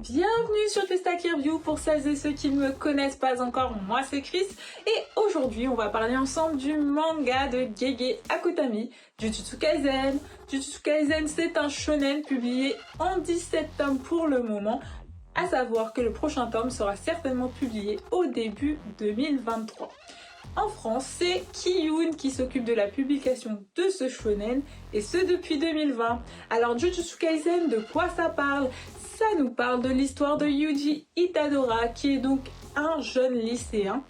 Bienvenue sur Testaki Review pour celles et ceux qui ne me connaissent pas encore, moi c'est Chris et aujourd'hui on va parler ensemble du manga de Gege Akutami, Jujutsu Kaisen. Jujutsu Kaisen c'est un shonen publié en 17 tomes pour le moment, à savoir que le prochain tome sera certainement publié au début 2023. En France, c'est Kiyun qui s'occupe de la publication de ce shonen, et ce depuis 2020. Alors Jujutsu Kaisen, de quoi ça parle? Ça nous parle de l'histoire de Yuji Itadora, qui est donc un jeune lycéen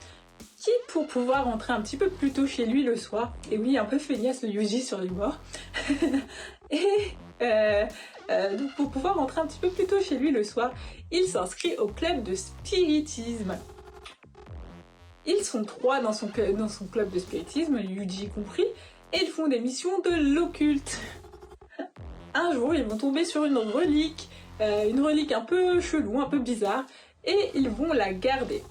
qui, pour pouvoir rentrer un petit peu plus tôt chez lui le soir, et oui, un peu feignasse le Yuji sur les bords, donc pour pouvoir rentrer un petit peu plus tôt chez lui le soir, il s'inscrit au club de spiritisme. Ils sont 3 dans son club de spiritisme, Yuji compris, et ils font des missions de l'occulte. Un jour, ils vont tomber sur une relique un peu chelou, un peu bizarre, et ils vont la garder.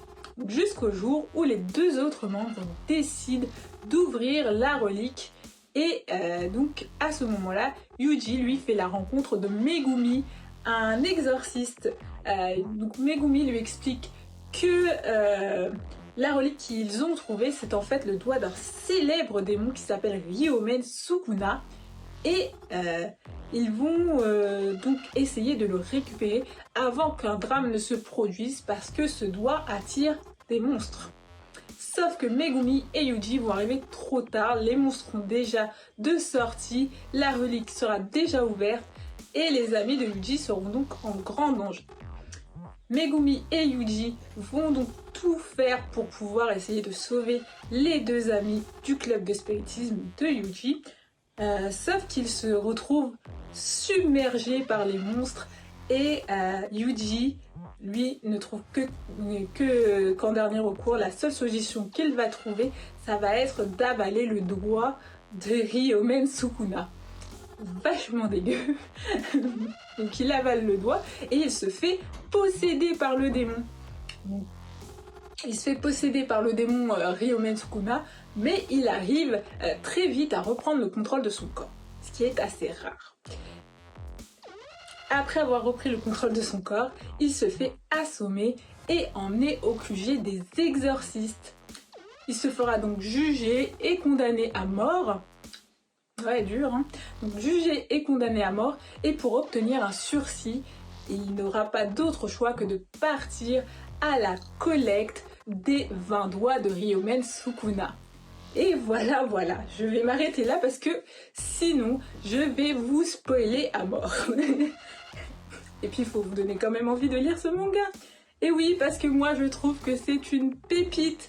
Jusqu'au jour où les 2 autres membres décident d'ouvrir la relique, et donc à ce moment-là, Yuji lui fait la rencontre de Megumi, un exorciste. Donc Megumi lui explique que la relique qu'ils ont trouvée, c'est en fait le doigt d'un célèbre démon qui s'appelle Ryomen Sukuna, et ils vont donc essayer de le récupérer avant qu'un drame ne se produise, parce que ce doigt attire des monstres. Sauf que Megumi et Yuji vont arriver trop tard, les monstres sont déjà de sortie, la relique sera déjà ouverte, et les amis de Yuji seront donc en grand danger. Megumi et Yuji vont donc tout faire pour pouvoir essayer de sauver les 2 amis du club de spiritisme de Yuji, sauf qu'ils se retrouvent submergés par les monstres, et Yuji, lui, ne trouve qu'en dernier recours, la seule solution qu'il va trouver, ça va être d'avaler le doigt de Ryomen Sukuna. Vachement dégueu. Donc il avale le doigt et il se fait posséder par le démon. Il se fait posséder par le démon Ryomen Sukuna, mais il arrive très vite à reprendre le contrôle de son corps, ce qui est assez rare. Après avoir repris le contrôle de son corps, il se fait assommer et emmener au QG des exorcistes. Il se fera donc juger et condamné à mort. Ouais, dur, hein. Donc jugé et condamné à mort, et pour obtenir un sursis, il n'aura pas d'autre choix que de partir à la collecte des 20 doigts de Ryomen Sukuna. Et voilà, je vais m'arrêter là parce que sinon je vais vous spoiler à mort. Et puis il faut vous donner quand même envie de lire ce manga. Et oui, parce que moi je trouve que c'est une pépite.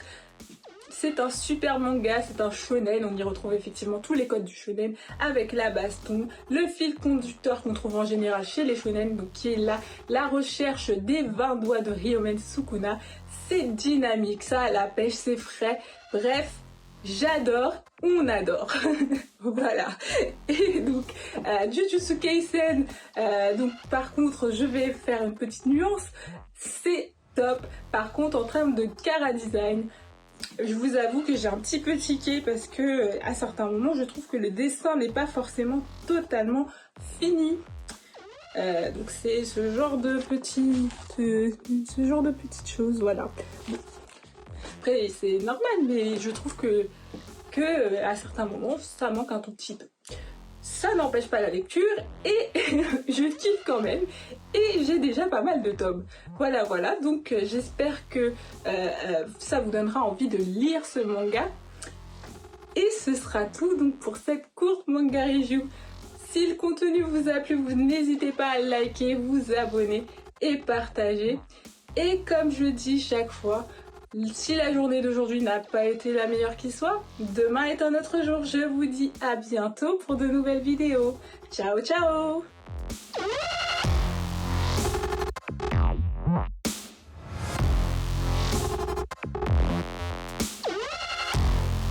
C'est un super manga, c'est un shonen, on y retrouve effectivement tous les codes du shonen, avec la baston, le fil conducteur qu'on trouve en général chez les shonen, donc qui est là, la recherche des 20 doigts de Ryomen Sukuna. C'est dynamique, ça à la pêche, c'est frais, bref, j'adore, on adore. Voilà. Et donc, Jujutsu Kaisen, donc par contre, je vais faire une petite nuance, c'est top. Par contre, en termes de chara-design, je vous avoue que j'ai un petit peu tiqué parce que à certains moments je trouve que le dessin n'est pas forcément totalement fini. Donc c'est ce genre de petites choses, voilà. Bon. Après c'est normal, mais je trouve que à certains moments ça manque un tout petit peu. Ça n'empêche pas la lecture et je kiffe quand même, et j'ai déjà pas mal de tomes. Voilà, donc j'espère que ça vous donnera envie de lire ce manga. Et ce sera tout donc pour cette courte manga review. Si le contenu vous a plu, vous n'hésitez pas à liker, vous abonner et partager. Et comme je dis chaque fois, si la journée d'aujourd'hui n'a pas été la meilleure qui soit, demain est un autre jour. Je vous dis à bientôt pour de nouvelles vidéos. Ciao, ciao!